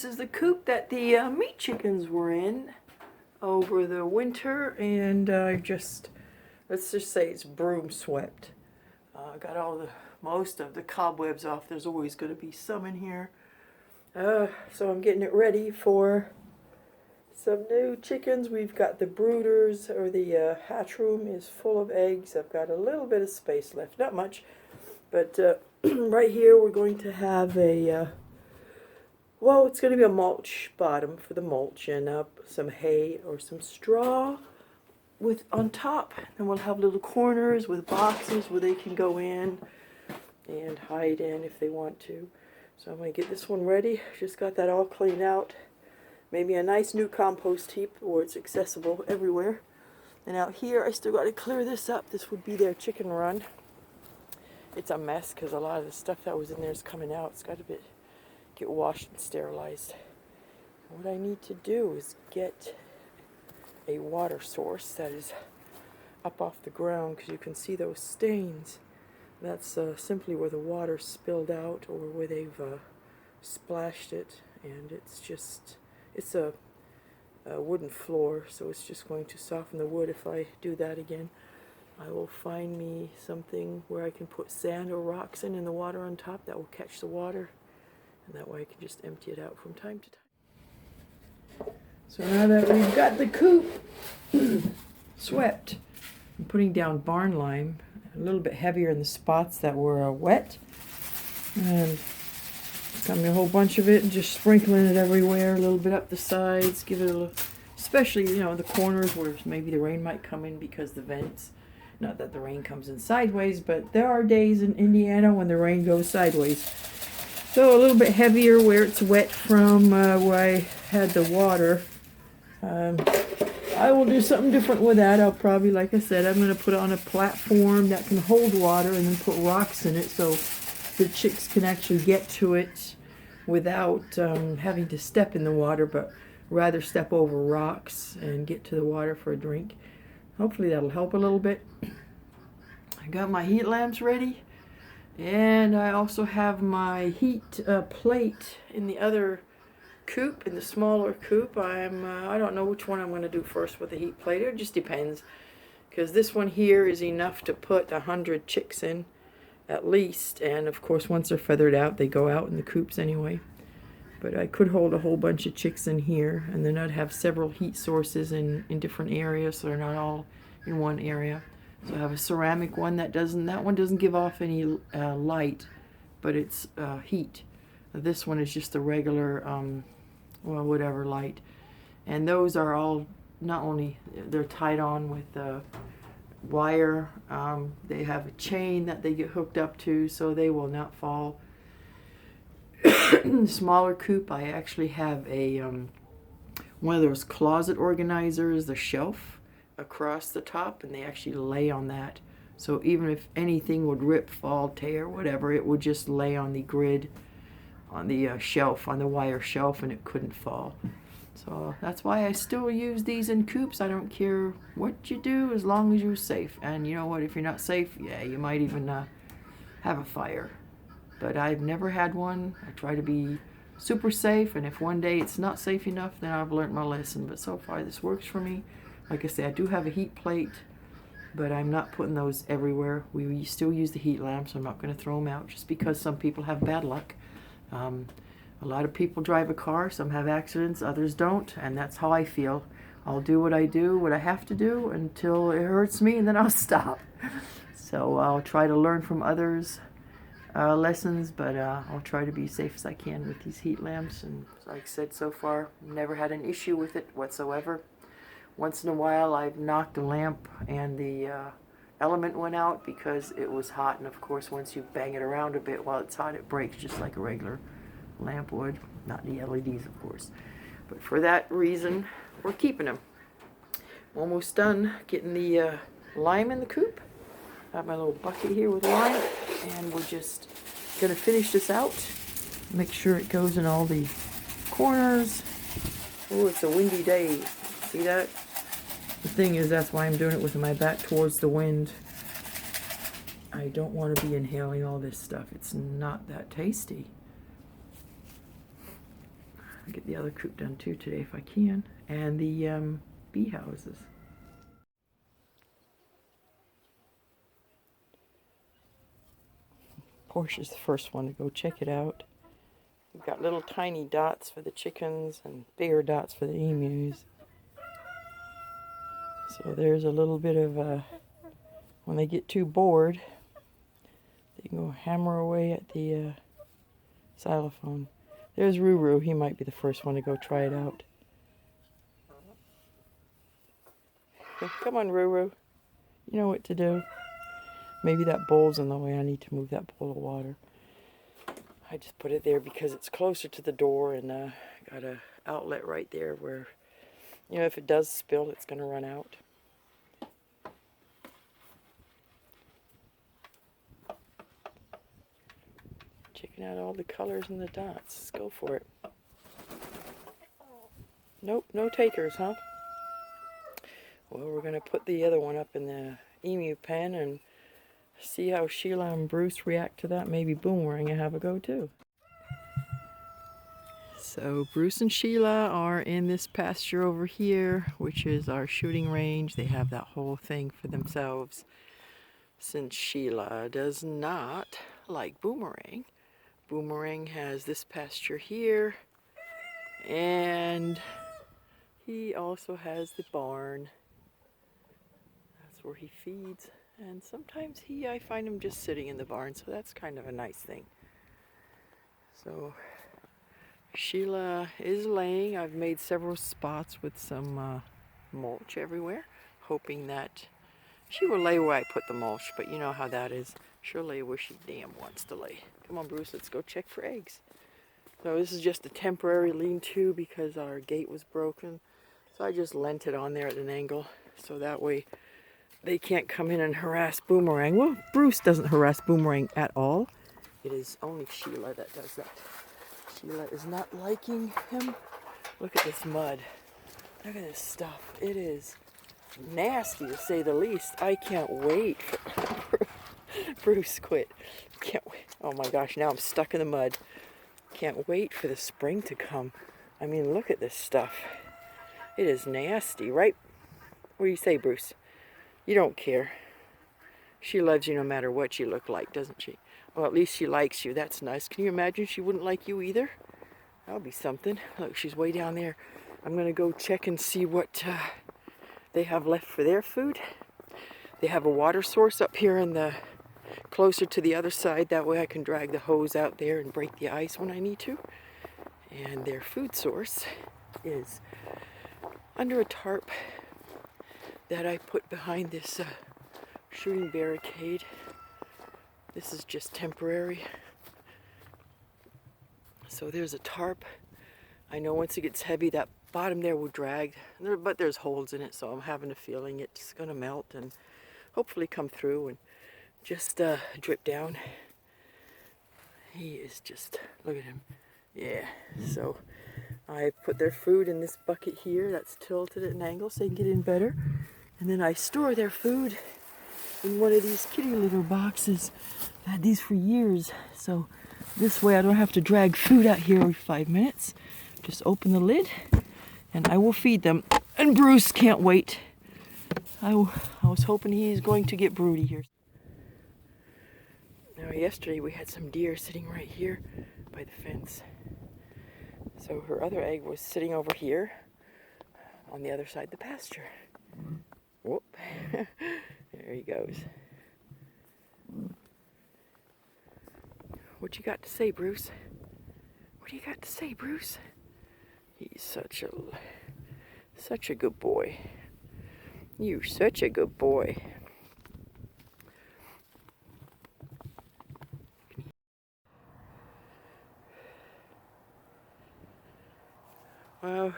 This is the coop that the meat chickens were in over the winter, and let's just say it's broom swept. Got most of the cobwebs off. There's always going to be some in here. So I'm getting it ready for some new chickens. We've got the brooders, or the hatch room is full of eggs. I've got a little bit of space left, not much, but right here we're going to have well, it's going to be a mulch bottom for the mulch, and some hay or some straw on top. And we'll have little corners with boxes where they can go in and hide in if they want to. So I'm going to get this one ready. Just got that all cleaned out. Maybe a nice new compost heap where it's accessible everywhere. And out here I still got to clear this up. This would be their chicken run. It's a mess because a lot of the stuff that was in there is coming out. It's got to get washed and sterilized. What I need to do is get a water source that is up off the ground, because you can see those stains. That's simply where the water spilled out, or where they've splashed it, and it's a wooden floor, so it's just going to soften the wood if I do that again. I will find me something where I can put sand or rocks in the water on top that will catch the water, and that way I can just empty it out from time to time. So now that we've got the coop swept, I'm putting down barn lime, a little bit heavier in the spots that were wet, and got me a whole bunch of it and just sprinkling it everywhere, a little bit up the sides, give it a little, especially, the corners where maybe the rain might come in because the vents, not that the rain comes in sideways, but there are days in Indiana when the rain goes sideways. So a little bit heavier where it's wet from where I had the water. I will do something different with that. I'll probably, like I said, I'm going to put it on a platform that can hold water and then put rocks in it so the chicks can actually get to it without having to step in the water, but rather step over rocks and get to the water for a drink. Hopefully that'll help a little bit. I got my heat lamps ready, and I also have my heat plate in the other coop, in the smaller coop. I don't know which one I'm going to do first with the heat plate. It just depends, because this one here is enough to put 100 chicks in at least, and of course once they're feathered out they go out in the coops anyway. But I could hold a whole bunch of chicks in here, and then I'd have several heat sources in different areas, so they're not all in one area. So I have a ceramic one that one doesn't give off any light, but it's heat. This one is just a regular whatever light, and those are all, not only they're tied on with wire, they have a chain that they get hooked up to, so they will not fall. In the smaller coop, I actually have a one of those closet organizers, the shelf across the top, and they actually lay on that, so even if anything would rip, fall, tear, whatever, it would just lay on the grid, on the shelf, on the wire shelf, and it couldn't fall. So that's why I still use these in coops. I don't care what you do as long as you're safe. And you know what, if you're not safe, yeah, you might even have a fire. But I've never had one. I try to be super safe, and if one day it's not safe enough, then I've learned my lesson. But so far this works for me. Like I say, I do have a heat plate, but I'm not putting those everywhere. We still use the heat lamps. I'm not going to throw them out just because some people have bad luck. A lot of people drive a car, some have accidents, others don't, and that's how I feel. I'll do what I have to do until it hurts me, and then I'll stop. So I'll try to learn from others' lessons, but I'll try to be safe as I can with these heat lamps. And like I said, so far, never had an issue with it whatsoever. Once in a while, I've knocked a lamp and the element went out because it was hot, and of course once you bang it around a bit while it's hot, it breaks just like a regular lamp would. Not the LEDs, of course, but for that reason we're keeping them. Almost done getting the lime in the coop. I have my little bucket here with lime, and we're just gonna finish this out, make sure it goes in all the corners. Oh, it's a windy day, see that? The thing is, that's why I'm doing it with my back towards the wind. I don't want to be inhaling all this stuff. It's not that tasty. get the other coop done too today if I can. And the bee houses. Portia's the first one to go check it out. We've got little tiny dots for the chickens and bigger dots for the emus. So there's a little bit of when they get too bored, they can go hammer away at the xylophone. There's Ruru. He might be the first one to go try it out. Come on, Ruru. You know what to do. Maybe that bowl's in the way. I need to move that bowl of water. I just put it there because it's closer to the door and got an outlet right there where, you know, if it does spill, it's going to run out. Checking out all the colors and the dots. Let's go for it. Nope, no takers, huh? Well, we're going to put the other one up in the emu pen and see how Sheila and Bruce react to that. Maybe Boomerang and have a go too. So Bruce and Sheila are in this pasture over here, which is our shooting range. They have that whole thing for themselves. Since Sheila does not like Boomerang, Boomerang has this pasture here, and he also has the barn. That's where he feeds. And sometimes I find him just sitting in the barn, so that's kind of a nice thing. So Sheila is laying. I've made several spots with some mulch everywhere, hoping that she will lay where I put the mulch, but you know how that is. She'll lay where she damn wants to lay. Come on, Bruce, let's go check for eggs. So this is just a temporary lean-to because our gate was broken. So I just lent it on there at an angle, so that way they can't come in and harass Boomerang. Well, Bruce doesn't harass Boomerang at all. It is only Sheila that does that. Sheila is not liking him. Look at this mud. Look at this stuff. It is nasty to say the least. I can't wait for Bruce quit. Can't wait. Oh my gosh, now I'm stuck in the mud. Can't wait for the spring to come. I mean, look at this stuff. It is nasty, right? What do you say, Bruce? You don't care. She loves you no matter what you look like, doesn't she? Well, at least she likes you. That's nice. Can you imagine she wouldn't like you either? That would be something. Look, she's way down there. I'm going to go check and see what they have left for their food. They have a water source up here in the closer to the other side. That way I can drag the hose out there and break the ice when I need to. And their food source is under a tarp that I put behind this shooting barricade. This is just temporary. So there's a tarp. I know once it gets heavy, that bottom there will drag, but there's holes in it, so I'm having a feeling it's gonna melt and hopefully come through and just drip down. He is just, look at him. Yeah, so I put their food in this bucket here that's tilted at an angle so they can get in better. And then I store their food in one of these kitty litter boxes. I've had these for years, so this way I don't have to drag food out here every 5 minutes. Just open the lid and I will feed them. And Bruce can't wait. I was hoping he's going to get broody here. Now yesterday we had some deer sitting right here by the fence. So her other egg was sitting over here on the other side of the pasture. Whoop. There he goes. What you got to say, Bruce? What do you got to say, Bruce? He's such a good boy. You're such a good boy. Well,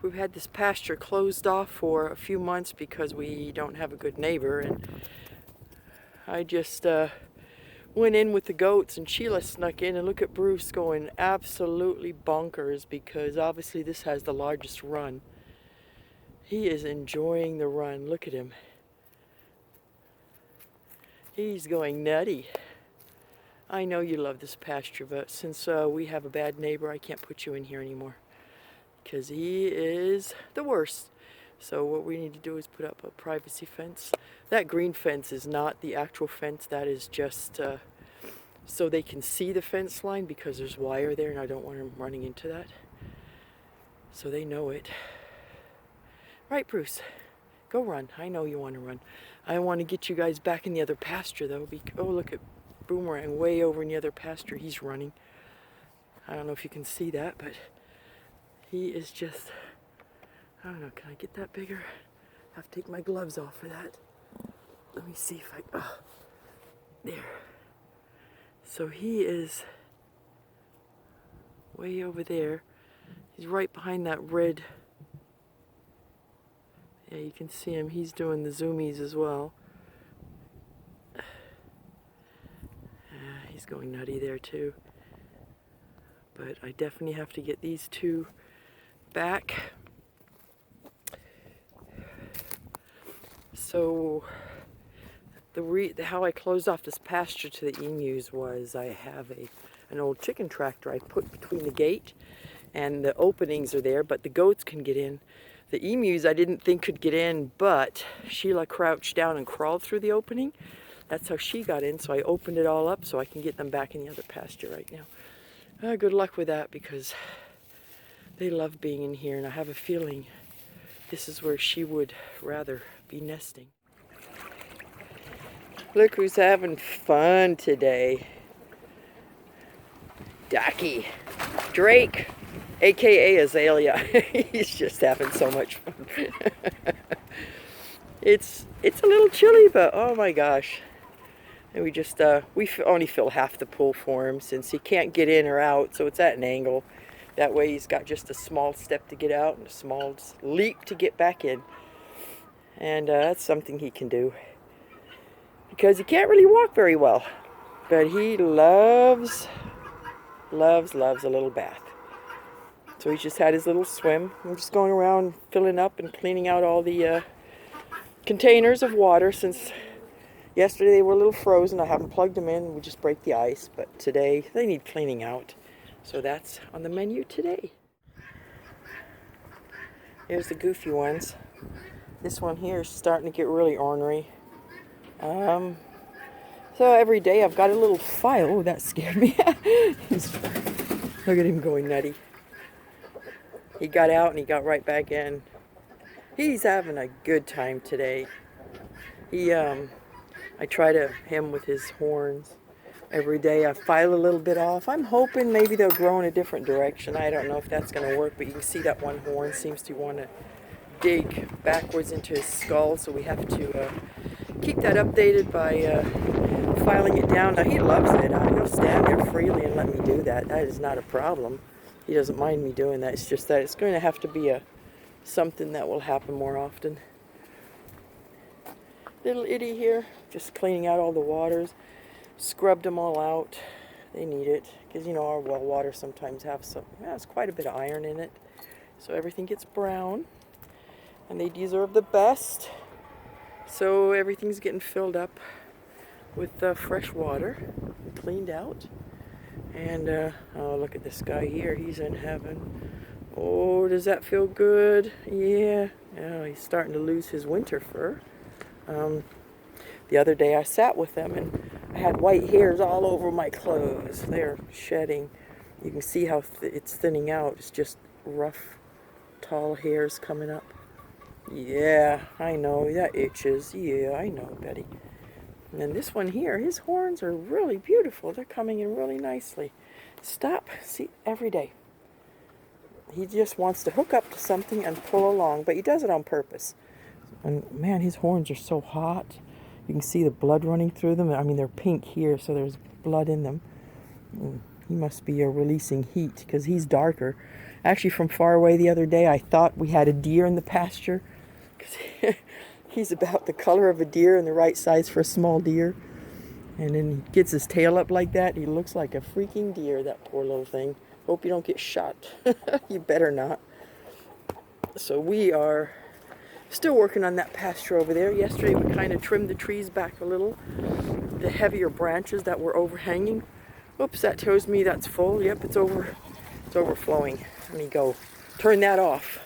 we've had this pasture closed off for a few months because we don't have a good neighbor, and I just went in with the goats, and Sheila snuck in, and look at Bruce going absolutely bonkers because obviously this has the largest run. He is enjoying the run. Look at him. He's going nutty. I know you love this pasture, but since we have a bad neighbor, I can't put you in here anymore because he is the worst. So what we need to do is put up a privacy fence. That green fence is not the actual fence. That is just so they can see the fence line because there's wire there and I don't want them running into that. So they know it. Right, Bruce? Go run. I know you want to run. I want to get you guys back in the other pasture though. Oh, look at Boomerang way over in the other pasture. He's running. I don't know if you can see that, but he is just, I don't know, can I get that bigger? I have to take my gloves off for that. Let me see if I, there. So he is way over there. He's right behind that red. Yeah, you can see him. He's doing the zoomies as well. He's going nutty there too. But I definitely have to get these two back. So how I closed off this pasture to the emus was I have an old chicken tractor I put between the gate and the openings are there, but the goats can get in. The emus I didn't think could get in, but Sheila crouched down and crawled through the opening. That's how she got in, so I opened it all up so I can get them back in the other pasture right now. Good luck with that because they love being in here, and I have a feeling this is where she would rather be nesting. Look who's having fun today. Ducky. Drake, aka Azalea. He's just having so much fun. It's a little chilly, but oh my gosh. And we just, we only fill half the pool for him since he can't get in or out, so it's at an angle. That way he's got just a small step to get out and a small leap to get back in. And that's something he can do. Because he can't really walk very well. But he loves a little bath. So he just had his little swim. I'm just going around filling up and cleaning out all the containers of water since yesterday they were a little frozen. I haven't plugged them in. We just break the ice. But today they need cleaning out. So that's on the menu today. Here's the goofy ones. This one here is starting to get really ornery. So every day I've got a little file. Oh, that scared me. Look at him going nutty. He got out and he got right back in. He's having a good time today. I try to him with his horns. Every day I file a little bit off. I'm hoping maybe they'll grow in a different direction. I don't know if that's going to work, but you can see that one horn seems to want to dig backwards into his skull, so we have to keep that updated by filing it down. Now he loves it. He'll stand there freely and let me do that. That is not a problem. He doesn't mind me doing that. It's just that it's going to have to be something that will happen more often. Little itty here, just cleaning out all the waters. Scrubbed them all out. They need it because, you know, our well water sometimes has quite a bit of iron in it. So everything gets brown and they deserve the best. So everything's getting filled up with fresh water, cleaned out. And oh, look at this guy here. He's in heaven. Oh, does that feel good? Yeah. Oh, he's starting to lose his winter fur. The other day I sat with them and I had white hairs all over my clothes. They're shedding. You can see how it's thinning out. It's just rough, tall hairs coming up. Yeah, I know. That itches. Yeah, I know, Betty. And then this one here, his horns are really beautiful. They're coming in really nicely. Stop. See, every day. He just wants to hook up to something and pull along, but he does it on purpose. And man, his horns are so hot. You can see the blood running through them. I mean, they're pink here, so there's blood in them. And he must be releasing heat because he's darker. Actually, from far away the other day, I thought we had a deer in the pasture because he's about the color of a deer and the right size for a small deer. And then he gets his tail up like that. He looks like a freaking deer, that poor little thing. Hope you don't get shot. You better not. So we are still working on that pasture over there. Yesterday we kind of trimmed the trees back a little. The heavier branches that were overhanging Oops, that tells me that's full. Yep, it's overflowing. Let me go turn that off.